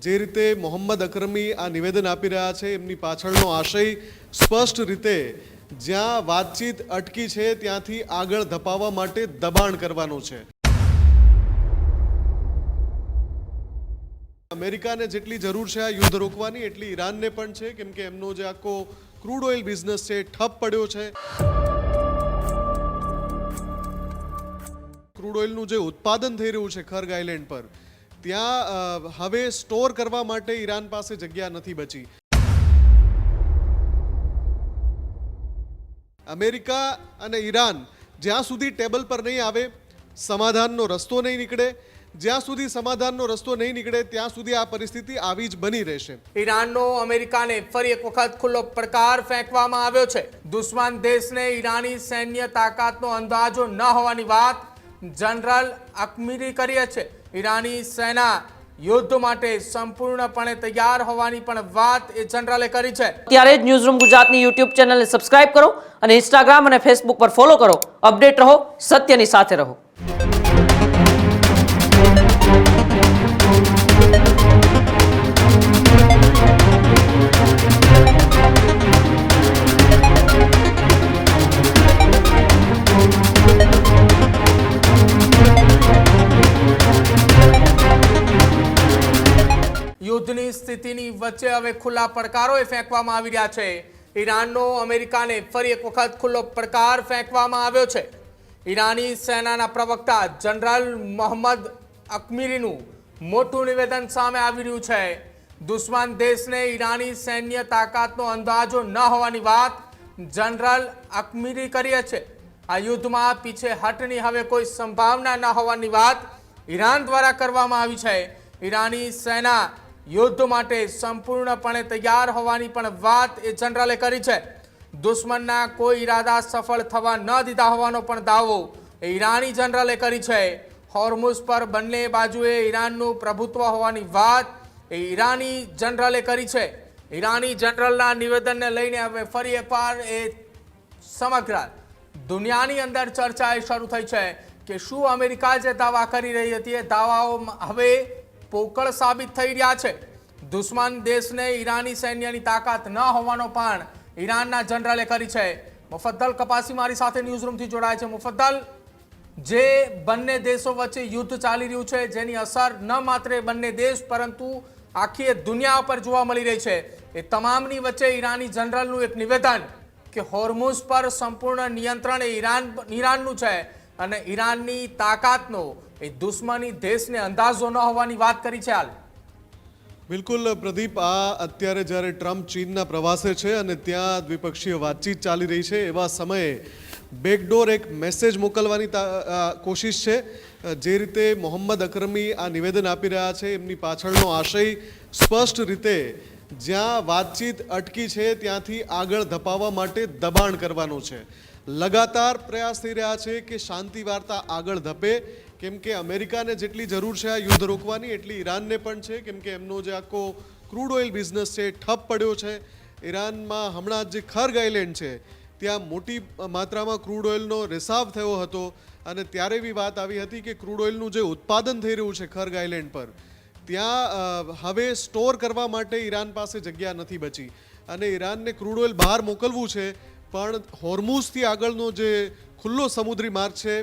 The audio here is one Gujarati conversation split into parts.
જે રીતે મોહમ્મદ અકરમી આ નિવેદન આપી રહ્યા છે એમની પાછળનો આશય સ્પષ્ટ રીતે જ્યાં વાતચીત અટકી છે ત્યાંથી આગળ ધપાવવા માટે દબાણ કરવાનું છે। અમેરિકાને જેટલી જરૂર છે આ યુદ્ધ રોકવાની એટલી ઈરાનને પણ છે, કેમ કે એમનો જે આખો ક્રૂડ ઓઇલ બિઝનેસ છે ઠપ પડ્યો છે। ક્રૂડ ઓઇલનું જે ઉત્પાદન થઈ રહ્યું છે ખર્ગ આઇલેન્ડ પર, ત્યાં હવે સ્ટોર કરવા માટે ઈરાન પાસે જગ્યા નથી બચી। અમેરિકા અને ઈરાન જ્યાં સુધી ટેબલ પર નહીં આવે, સમાધાનનો રસ્તો નહીં નીકળે, જ્યાં સુધી સમાધાનનો રસ્તો નહીં નીકળે ત્યાં સુધી આ પરિસ્થિતિ આવી જ બની રહેશે। ઈરાનનો અમેરિકાને ફરી એક વખત ખુલ્લો પડકાર ફેંકવામાં આવ્યો છે। દુશ્મન દેશને ઈરાની સૈન્ય તાકાતનો અંદાજો ન હોવાની વાત જનરલ અકમીરી કરી છે। ઈરાની સેના યુદ્ધ માટે સંપૂર્ણપણે તૈયાર હોવાની પણ વાત એ જનરલે કરી છે। ત્યારે જ ન્યૂઝરૂમ ગુજરાતની યુટ્યુબ ચેનલને સબસ્ક્રાઇબ કરો અને ઇન્સ્ટાગ્રામ અને ફેસબુક પર ફોલો કરો। અપડેટ રહો, સત્યની સાથે રહો। યુદ્ધની સ્થિતિની વચ્ચે હવે ખુલ્લા પડકારો ફેંકવામાં આવી રહ્યા છે। ઈરાનનો અમેરિકાને ફરી એક વખત ખુલ્લો પડકાર ફેંકવામાં આવ્યો છે। ઈરાની સેનાના પ્રવક્તા જનરલ મોહમ્મદ અકમીરીનું મોટું નિવેદન સામે આવી રહ્યું છે। દુશ્મન દેશને ઈરાની સૈન્ય તાકાતનો અંદાજો ન હોવાની વાત જનરલ અકમીરી કરી છે। આ યુદ્ધમાં પીછેહટની હવે કોઈ સંભાવના ન હોવાની વાત ઈરાન દ્વારા કરવામાં આવી છે। ઈરાની સેના યુદ્ધ માટે સંપૂર્ણપણે તૈયાર હોવાની પણ વાત એ જનરલે કરી છે। દુશ્મનના કોઈ ઈરાદા સફળ થવા ન દીધા હોવાનો પણ દાવો ઈરાની જનરલે કરી છે। હોર્મુઝ પર બંને બાજુએ ઈરાનનું પ્રભુત્વ હોવાની વાત ઈરાની જનરલે કરી છે। ઈરાની જનરલના નિવેદનને લઈને હવે ફરી એકવાર એ સમગ્ર દુનિયાની અંદર ચર્ચા શરૂ થઈ છે કે શું અમેરિકા જે દાવા કરી રહી હતી એ દાવાઓ હવે પોકળ સાબિત થઈ રહ્યા છે। દુશ્મન દેશને ઈરાની સૈન્યની તાકાત ન હોવાનો પણ ઈરાનના જનરલે કરી છે। મુફદ્દલ કપાસી મારી સાથે ન્યૂઝરૂમથી જોડાય છે। મુફદ્દલ, જે બંને દેશો વચ્ચે યુદ્ધ ચાલી રહ્યું છે જેની અસર ન માત્ર બંને દેશ પરંતુ આખી દુનિયા પર જોવા મળી રહી છે, એ તમામની વચ્ચે ઈરાની જનરલનું એક નિવેદન કે હોર્મુઝ પર સંપૂર્ણ નિયંત્રણ એ ઈરાનનું છે અને ઈરાનની તાકાતનો એ દુશ્મની દેશને અંદાજો ન હોવાની વાત કરી છે। હાલ બિલકુલ પ્રદીપ, આ અત્યારે જ્યારે ટ્રમ્પ ચીનના પ્રવાસે છે અને ત્યાં દ્વિપક્ષીય વાતચીત ચાલી રહી છે એવા સમયે બેકડોર એક મેસેજ મોકલવાની કોશિશ છે। જે રીતે મોહમ્મદ અકરમી આ નિવેદન આપી રહ્યા છે એમની પાછળનો આશય સ્પષ્ટ રીતે જ્યાં વાતચીત અટકી છે ત્યાંથી આગળ ધપાવવા માટે દબાણ કરવાનું છે। લગાતાર પ્રયાસ થઈ રહ્યા છે કે શાંતિ વાર્તા આગળ ધપે, કેમ કે અમેરિકાને જેટલી જરૂર છે આ યુદ્ધ રોકવાની એટલી ઈરાનને પણ છે, કેમ કે એમનો જે આખો ક્રૂડ ઓઇલ બિઝનેસ છે ઠપ પડ્યો છે। ઈરાનમાં હમણાં જે ખર્ગ આઇલેન્ડ છે ત્યાં મોટી માત્રામાં ક્રૂડ ઓઇલનો રિસાવ થયો હતો અને ત્યારે એવી વાત આવી હતી કે ક્રૂડ ઓઇલનું જે ઉત્પાદન થઈ રહ્યું છે ખર્ગ આઇલેન્ડ પર, ત્યાં હવે સ્ટોર કરવા માટે ઈરાન પાસે જગ્યા નથી બચી અને ઈરાનને ક્રૂડ ઓઇલ બહાર મોકલવું છે, પણ હોર્મુઝથી આગળનો જે ખુલ્લો સમુદ્રી માર્ગ છે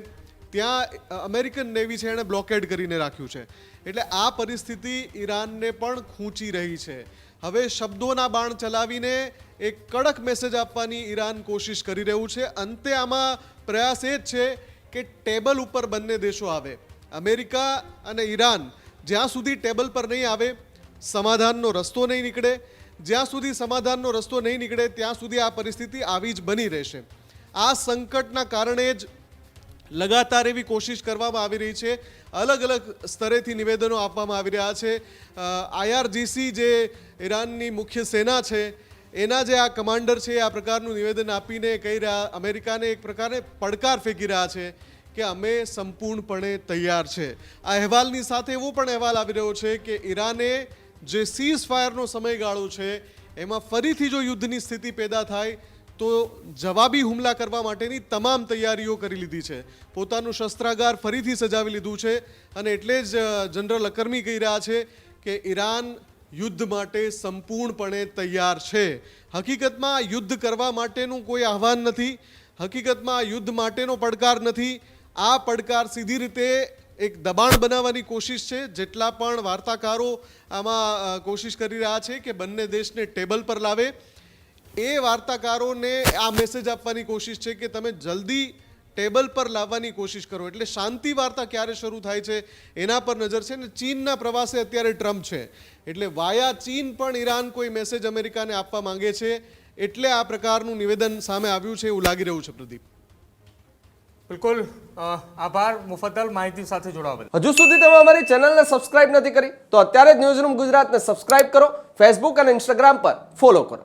ત્યાં અમેરિકન નેવી છે એણે બ્લોકેડ કરીને રાખ્યું છે। એટલે આ પરિસ્થિતિ ઈરાનને પણ ખૂંચી રહી છે। હવે શબ્દોના બાણ ચલાવીને એક કડક મેસેજ આપવાની ઈરાન કોશિશ કરી રહ્યું છે। અંતે આમાં પ્રયાસ એ જ છે કે ટેબલ ઉપર બંને દેશો આવે। અમેરિકા અને ઈરાન જ્યાં સુધી ટેબલ પર નહીં આવે, સમાધાનનો રસ્તો નહીં નીકળે, જ્યાં સુધી સમાધાનનો રસ્તો નહીં નીકળે ત્યાં સુધી આ પરિસ્થિતિ આવી જ બની રહેશે। આ સંકટના કારણે જ લગાતાર એવી કોશિશ કરવામાં આવી રહી છે, અલગ અલગ સ્તરેથી નિવેદનો આપવામાં આવી રહ્યા છે। IRGC જે ઈરાનની મુખ્ય સેના છે એના જે આ કમાન્ડર છે આ પ્રકારનું નિવેદન આપીને કહી રહ્યા, અમેરિકાને એક પ્રકારે પડકાર ફેંકી રહ્યા છે કે અમે સંપૂર્ણપણે તૈયાર છે। આ અહેવાલની સાથે એવો પણ અહેવાલ આવી રહ્યો છે કે ઈરાને જે સીઝ ફાયરનો સમયગાળો છે એમાં ફરીથી જો યુદ્ધની સ્થિતિ પેદા થાય તો જવાબી હુમલા કરવા માટેની તમામ તૈયારીઓ કરી લીધી છે। પોતાનું શસ્ત્રાગાર ફરીથી સજાવી લીધું છે અને એટલે જ જનરલ અકરમી કહી રહ્યા છે કે ઈરાન યુદ્ધ માટે સંપૂર્ણપણે તૈયાર છે. હકીકતમાં યુદ્ધ કરવા માટેનું કોઈ આહવાન નથી, હકીકતમાં યુદ્ધ માટેનો પડકાર નથી. આ પડકાર સીધી રીતે એક દબાણ બનાવવાની કોશિશ છે. જેટલા પણ વાર્તાકારો આમાં કોશિશ કરી રહ્યા છે કે બંને દેશને ટેબલ પર લાવે, એ વાર્તાકારોને આ મેસેજ આપવાની કોશિશ છે કે તમે જલ્દી ટેબલ પર લાવવાની કોશિશ કરો. એટલે શાંતિ વાર્તા ક્યારે શરૂ થાય છે એના પર નજર છે. ને ચીનના પ્રવાસે અત્યારે ટ્રમ્પ છે, એટલે વાયા ચીન પણ ઈરાન કોઈ મેસેજ અમેરિકાને આપવા માંગે છે, એટલે આ પ્રકારનું નિવેદન સામે આવ્યું છે એવું લાગી રહ્યું છે. પ્રદીપ, બિલકુલ આભાર મુફદ્દલ માહિતી સાથે જોડાવા બદલ. હજુ સુધી તમે અમારી ચેનલને સબસ્ક્રાઇબ નથી કરી તો અત્યારે જ ન્યૂઝરૂમ ગુજરાતને સબસ્ક્રાઇબ કરો, ફેસબુક અને ઇન્સ્ટાગ્રામ પર ફોલો કરો.